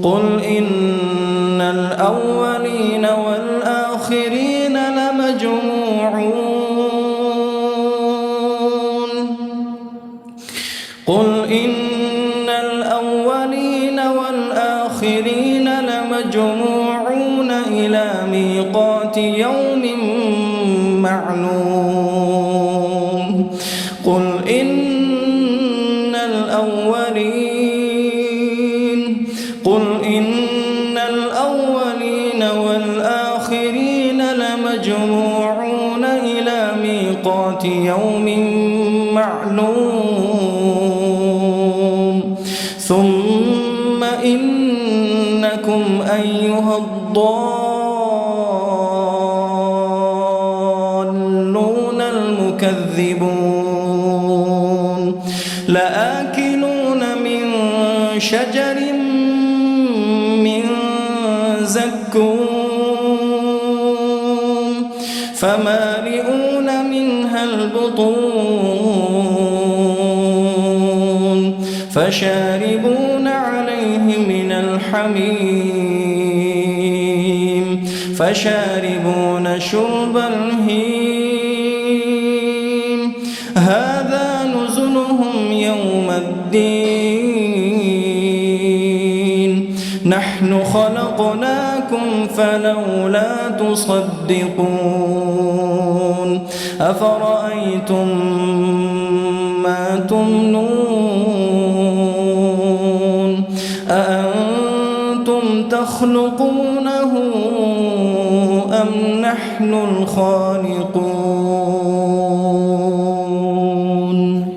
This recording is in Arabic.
قل إن الأولين والآخرين لمجموعون إلى ميقات يوم معلوم قل إن الأولين والآخرين لمجموعون إلى ميقات يوم معلوم ثم إنكم أيها الضالون المكذبون لآكلون من شجر من زقوم فمالئون منها البطون فشاربون عليه من الحميم فشاربون شرب الهيم هذا نزلهم يوم الدين نحن خلقناكم فلولا تصدقون أفرأيتم ما تمنون أأنتم تخلقونه أم نحن الخالقون